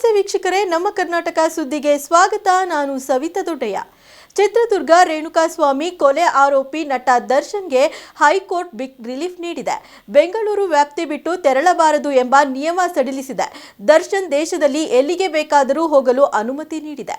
ನಮಸ್ತೆ ವೀಕ್ಷಕರೇ, ನಮ್ಮ ಕರ್ನಾಟಕ ಸುದ್ದಿಗೆ ಸ್ವಾಗತ. ನಾನು ಸವಿತಾ ದೊಡ್ಡಯ್ಯ. ಚಿತ್ರದುರ್ಗ ರೇಣುಕಾಸ್ವಾಮಿ ಕೊಲೆ ಆರೋಪಿ ನಟ ದರ್ಶನ್ಗೆ ಹೈಕೋರ್ಟ್ ಬಿಗ್ ರಿಲೀಫ್ ನೀಡಿದೆ. ಬೆಂಗಳೂರು ವ್ಯಾಪ್ತಿ ಬಿಟ್ಟು ತೆರಳಬಾರದು ಎಂಬ ನಿಯಮ ಸಡಿಲಿಸಿದೆ. ದರ್ಶನ್ ದೇಶದಲ್ಲಿ ಎಲ್ಲಿಗೆ ಬೇಕಾದರೂ ಹೋಗಲು ಅನುಮತಿ ನೀಡಿದೆ.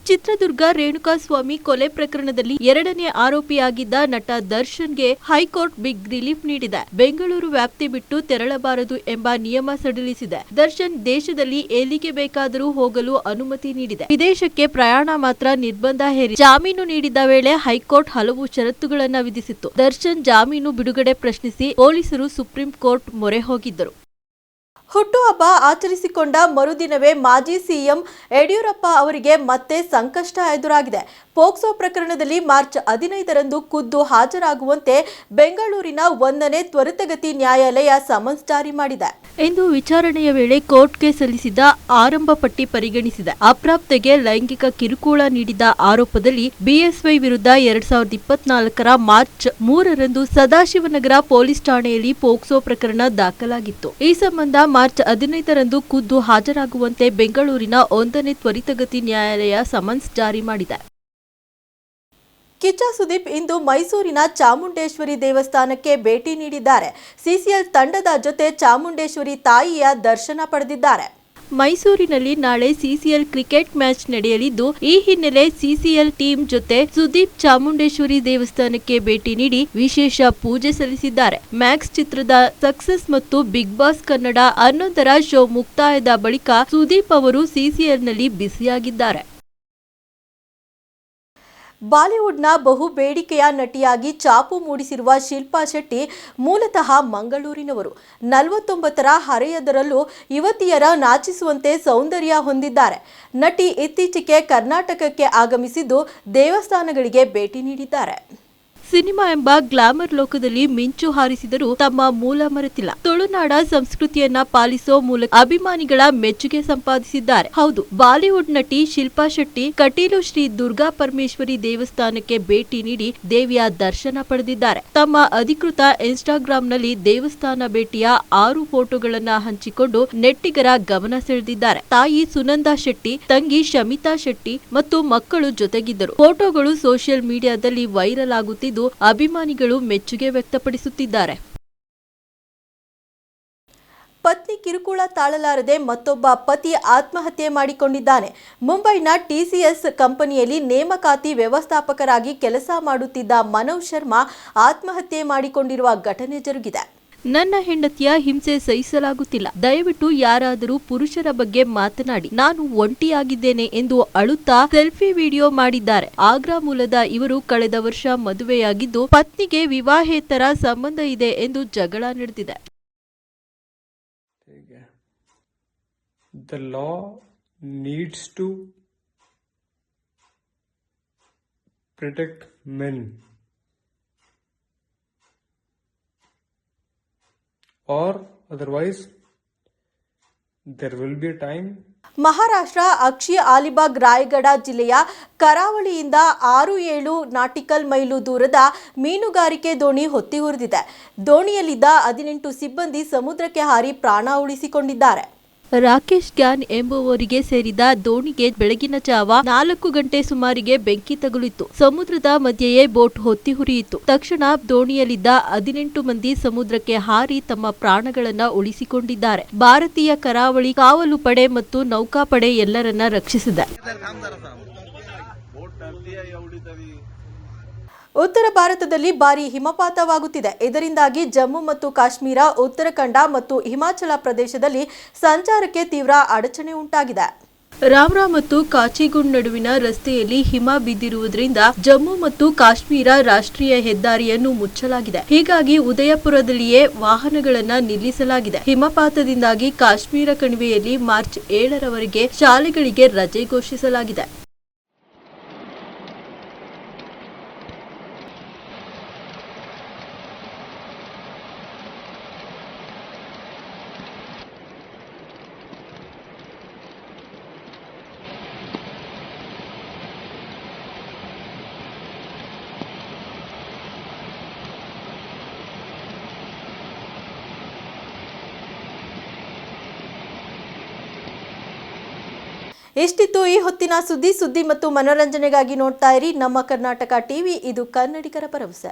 ಚಿತ್ರದುರ್ಗ ರೇಣುಕಾಸ್ವಾಮಿ ಕೊಲೆ ಪ್ರಕರಣದಲ್ಲಿ ಎರಡನೇ ಆರೋಪಿಯಾಗಿದ್ದ ನಟ ದರ್ಶನ್ಗೆ ಹೈಕೋರ್ಟ್ ಬಿಗ್ ರಿಲೀಫ್ ನೀಡಿದೆ. ಬೆಂಗಳೂರು ವ್ಯಾಪ್ತಿ ಬಿಟ್ಟು ತೆರಳಬಾರದು ಎಂಬ ನಿಯಮ ಸಡಿಲಿಸಿದೆ. ದರ್ಶನ್ ದೇಶದಲ್ಲಿ ಎಲ್ಲಿಗೆ ಬೇಕಾದರೂ ಹೋಗಲು ಅನುಮತಿ ನೀಡಿದೆ. ವಿದೇಶಕ್ಕೆ ಪ್ರಯಾಣ ಮಾತ್ರ ನಿರ್ಬಂಧ ಹೇರಿ ಜಾಮೀನು ನೀಡಿದ ವೇಳೆ ಹೈಕೋರ್ಟ್ ಹಲವು ಷರತ್ತುಗಳನ್ನು ವಿಧಿಸಿತ್ತು. ದರ್ಶನ್ ಜಾಮೀನು ಬಿಡುಗಡೆ ಪ್ರಶ್ನಿಸಿ ಪೊಲೀಸರು ಸುಪ್ರೀಂ ಕೋರ್ಟ್ ಮೊರೆ ಹೋಗಿದ್ದರು. ಹುಟ್ಟುಹಬ್ಬ ಆಚರಿಸಿಕೊಂಡ ಮರುದಿನವೇ ಮಾಜಿ ಸಿಎಂ ಯಡಿಯೂರಪ್ಪ ಅವರಿಗೆ ಮತ್ತೆ ಸಂಕಷ್ಟ ಎದುರಾಗಿದೆ. ಪೋಕ್ಸೋ ಪ್ರಕರಣದಲ್ಲಿ ಮಾರ್ಚ್ 15ರಂದು ಖುದ್ದು ಹಾಜರಾಗುವಂತೆ ಬೆಂಗಳೂರಿನ 1ನೇ ತ್ವರಿತಗತಿ ನ್ಯಾಯಾಲಯ ಸಮನ್ಸ್ ಜಾರಿ ಮಾಡಿದೆ. ಇಂದು ವಿಚಾರಣೆಯ ವೇಳೆ ಕೋರ್ಟ್ಗೆ ಸಲ್ಲಿಸಿದ ಆರಂಭ ಪಟ್ಟಿ ಪರಿಗಣಿಸಿದೆ. ಅಪ್ರಾಪ್ತೆಗೆ ಲೈಂಗಿಕ ಕಿರುಕುಳ ನೀಡಿದ ಆರೋಪದಲ್ಲಿ ಬಿಎಸ್ವೈ ವಿರುದ್ಧ 2024ರ ಮಾರ್ಚ್ 3ರಂದು ಸದಾಶಿವನಗರ ಪೊಲೀಸ್ ಠಾಣೆಯಲ್ಲಿ ಪೋಕ್ಸೋ ಪ್ರಕರಣ ದಾಖಲಾಗಿತ್ತು. ಈ ಸಂಬಂಧ ಮಾರ್ಚ್ 15ರಂದು ಖುದ್ದು ಹಾಜರಾಗುವಂತೆ ಬೆಂಗಳೂರಿನ 1ನೇ ತ್ವರಿತಗತಿ ನ್ಯಾಯಾಲಯ ಸಮನ್ಸ್ ಜಾರಿ ಮಾಡಿದೆ. ಕಿಚ್ಚ ಸುದೀಪ್ ಇಂದು ಮೈಸೂರಿನ ಚಾಮುಂಡೇಶ್ವರಿ ದೇವಸ್ಥಾನಕ್ಕೆ ಭೇಟಿ ನೀಡಿದ್ದಾರೆ. ಸಿಸಿಎಲ್ ತಂಡದ ಜೊತೆ ಚಾಮುಂಡೇಶ್ವರಿ ತಾಯಿಯ ದರ್ಶನ ಪಡೆದಿದ್ದಾರೆ. ಮೈಸೂರಿನಲ್ಲಿ ನಾಳೆ ಸಿಸಿಎಲ್ ಕ್ರಿಕೆಟ್ ಮ್ಯಾಚ್ ನಡೆಯಲಿದ್ದು, ಈ ಹಿನ್ನೆಲೆ ಸಿಸಿಎಲ್ ಟೀಮ್ ಜೊತೆ ಸುದೀಪ್ ಚಾಮುಂಡೇಶ್ವರಿ ದೇವಸ್ಥಾನಕ್ಕೆ ಭೇಟಿ ನೀಡಿ ವಿಶೇಷ ಪೂಜೆ ಸಲ್ಲಿಸಿದ್ದಾರೆ. ಮ್ಯಾಕ್ಸ್ ಚಿತ್ರದ ಸಕ್ಸಸ್ ಮತ್ತು ಬಿಗ್ ಬಾಸ್ ಕನ್ನಡ 11ರ ಶೋ ಮುಕ್ತಾಯದ ಬಳಿಕ ಸುದೀಪ್ ಅವರು ಸಿಸಿಎಲ್ನಲ್ಲಿ ಬ್ಯುಸಿಯಾಗಿದ್ದಾರೆ. ಬಾಲಿವುಡ್ನ ಬಹು ಬೇಡಿಕೆಯ ನಟಿಯಾಗಿ ಛಾಪು ಮೂಡಿಸಿರುವ ಶಿಲ್ಪಾ ಶೆಟ್ಟಿ ಮೂಲತಃ ಮಂಗಳೂರಿನವರು. 49ರ ಹರೆಯದರಲ್ಲೂ ಯುವತಿಯರ ನಾಚಿಸುವಂತೆ ಸೌಂದರ್ಯ ಹೊಂದಿದ್ದಾರೆ. ನಟಿ ಇತ್ತೀಚೆಗೆ ಕರ್ನಾಟಕಕ್ಕೆ ಆಗಮಿಸಿದ್ದು ದೇವಸ್ಥಾನಗಳಿಗೆ ಭೇಟಿ ನೀಡಿದ್ದಾರೆ. ಸಿನಿಮಾ ಎಂಬ ಗ್ಲಾಮರ್ ಲೋಕದಲ್ಲಿ ಮಿಂಚು ಹಾರಿಸಿದರೂ ತಮ್ಮ ಮೂಲ ಮರೆತಿಲ್ಲ. ತುಳುನಾಡ ಸಂಸ್ಕೃತಿಯನ್ನ ಪಾಲಿಸೋ ಮೂಲಕ ಅಭಿಮಾನಿಗಳ ಮೆಚ್ಚುಗೆ ಸಂಪಾದಿಸಿದ್ದಾರೆ. ಹೌದು, ಬಾಲಿವುಡ್ ನಟಿ ಶಿಲ್ಪಾ ಶೆಟ್ಟಿ ಕಟೀಲು ಶ್ರೀ ದುರ್ಗಾ ಪರಮೇಶ್ವರಿ ದೇವಸ್ಥಾನಕ್ಕೆ ಭೇಟಿ ನೀಡಿ ದೇವಿಯ ದರ್ಶನ ಪಡೆದಿದ್ದಾರೆ. ತಮ್ಮ ಅಧಿಕೃತ ಇನ್ಸ್ಟಾಗ್ರಾಂನಲ್ಲಿ ದೇವಸ್ಥಾನ ಭೇಟಿಯ 6 ಫೋಟೋಗಳನ್ನ ಹಂಚಿಕೊಂಡು ನೆಟ್ಟಿಗರ ಗಮನ ಸೆಳೆದಿದ್ದಾರೆ. ತಾಯಿ ಸುನಂದಾ ಶೆಟ್ಟಿ, ತಂಗಿ ಶಮಿತಾ ಶೆಟ್ಟಿ ಮತ್ತು ಮಕ್ಕಳು ಜೊತೆಗಿದ್ದರು. ಫೋಟೋಗಳು ಸೋಷಿಯಲ್ ಮೀಡಿಯಾದಲ್ಲಿ ವೈರಲ್ ಆಗುತ್ತಿದ್ದು ಅಭಿಮಾನಿಗಳು ಮೆಚ್ಚುಗೆ ವ್ಯಕ್ತಪಡಿಸುತ್ತಿದ್ದಾರೆ. ಪತ್ನಿ ಕಿರುಕುಳ ತಾಳಲಾರದೆ ಮತ್ತೊಬ್ಬ ಪತಿ ಆತ್ಮಹತ್ಯೆ ಮಾಡಿಕೊಂಡಿದ್ದಾನೆ. ಮುಂಬೈನ ಟಿಸಿಎಸ್ ಕಂಪನಿಯಲ್ಲಿ ನೇಮಕಾತಿ ವ್ಯವಸ್ಥಾಪಕರಾಗಿ ಕೆಲಸ ಮಾಡುತ್ತಿದ್ದ ಮನೋಜ್ ಶರ್ಮಾ ಆತ್ಮಹತ್ಯೆ ಮಾಡಿಕೊಂಡಿರುವ ಘಟನೆ ಜರುಗಿದೆ. ನನ್ನ ಹೆಂಡತಿಯ ಹಿಂಸೆ ಸಹಿಸಲಾಗುತ್ತಿಲ್ಲ. ದಯವಿಟ್ಟು ಯಾರಾದರೂ ಪುರುಷರ ಬಗ್ಗೆ ಮಾತನಾಡಿ. ನಾನು ಒಂಟಿಯಾಗಿದ್ದೇನೆ ಎಂದು ಅಳುತ್ತಾ ಸೆಲ್ಫಿ ವಿಡಿಯೋ ಮಾಡಿದ್ದಾರೆ. ಆಗ್ರಾ ಮೂಲದ ಇವರು ಕಳೆದ ವರ್ಷ ಮದುವೆಯಾಗಿದ್ದು ಪತ್ನಿಗೆ ವಿವಾಹೇತರ ಸಂಬಂಧ ಇದೆ ಎಂದು ಜಗಳ ನಡೆದಿದೆ. The law needs to protect men. Or otherwise there will be a time. Maharashtra ಅಕ್ಷಿ ಅಲಿಬಾಗ್ ರಾಯಗಢ ಜಿಲ್ಲೆಯ ಕರಾವಳಿಯಿಂದ 6-7 ನಾಟಿಕಲ್ ಮೈಲು ದೂರದ ಮೀನುಗಾರಿಕೆ ದೋಣಿ ಹೊತ್ತಿ ಉರಿದಿದೆ. ದೋಣಿಯಲ್ಲಿದ್ದ 18 ಸಿಬ್ಬಂದಿ ಸಮುದ್ರಕ್ಕೆ ಹಾರಿ ಪ್ರಾಣ ಉಳಿಸಿಕೊಂಡಿದ್ದಾರೆ. ರಾಕೇಶ್ ಗ್ಯಾನ್ ಎಂಬುವರಿಗೆ ಸೇರಿದ ದೋಣಿಗೆ ಬೆಳಗಿನ ಜಾವ 4 ಗಂಟೆ ಸುಮಾರಿಗೆ ಬೆಂಕಿ ತಗುಲಿತ್ತು. ಸಮುದ್ರದ ಮಧ್ಯೆಯೇ ಬೋಟ್ ಹೊತ್ತಿ ಉರಿಯಿತು. ತಕ್ಷಣ ದೋಣಿಯಲ್ಲಿದ್ದ 18 ಮಂದಿ ಸಮುದ್ರಕ್ಕೆ ಹಾರಿ ತಮ್ಮ ಪ್ರಾಣಗಳನ್ನ ಉಳಿಸಿಕೊಂಡಿದ್ದಾರೆ. ಭಾರತೀಯ ಕರಾವಳಿ ಕಾವಲು ಪಡೆ ಮತ್ತು ನೌಕಾಪಡೆ ಎಲ್ಲರನ್ನ ರಕ್ಷಿಸಿದೆ. ಉತ್ತರ ಭಾರತದಲ್ಲಿ ಭಾರೀ ಹಿಮಪಾತವಾಗುತ್ತಿದೆ. ಇದರಿಂದಾಗಿ ಜಮ್ಮು ಮತ್ತು ಕಾಶ್ಮೀರ, ಉತ್ತರಾಖಂಡ ಮತ್ತು ಹಿಮಾಚಲ ಪ್ರದೇಶದಲ್ಲಿ ಸಂಚಾರಕ್ಕೆ ತೀವ್ರ ಅಡಚಣೆ ಉಂಟಾಗಿದೆ. ರಾಮ್ರಾ ಮತ್ತು ಕಾಚಿಗುಂಡ್ ನಡುವಿನ ರಸ್ತೆಯಲ್ಲಿ ಹಿಮ ಬಿದ್ದಿರುವುದರಿಂದ ಜಮ್ಮು ಮತ್ತು ಕಾಶ್ಮೀರ ರಾಷ್ಟ್ರೀಯ ಹೆದ್ದಾರಿಯನ್ನು ಮುಚ್ಚಲಾಗಿದೆ. ಹೀಗಾಗಿ ಉದಯಪುರದಲ್ಲಿಯೇ ವಾಹನಗಳನ್ನು ನಿಲ್ಲಿಸಲಾಗಿದೆ. ಹಿಮಪಾತದಿಂದಾಗಿ ಕಾಶ್ಮೀರ ಕಣಿವೆಯಲ್ಲಿ ಮಾರ್ಚ್ 7ರವರೆಗೆ ಶಾಲೆಗಳಿಗೆ ರಜೆ ಘೋಷಿಸಲಾಗಿದೆ. ಇಷ್ಟಿತ್ತು ಈ ಹೊತ್ತಿನ ಸುದ್ದಿ ಮತ್ತು ಮನೋರಂಜನೆಗಾಗಿ ನೋಡ್ತಾ ಇರಿ ನಮ್ಮ ಕರ್ನಾಟಕ ಟಿವಿ. ಇದು ಕನ್ನಡಿಗರ ಭರವಸೆ.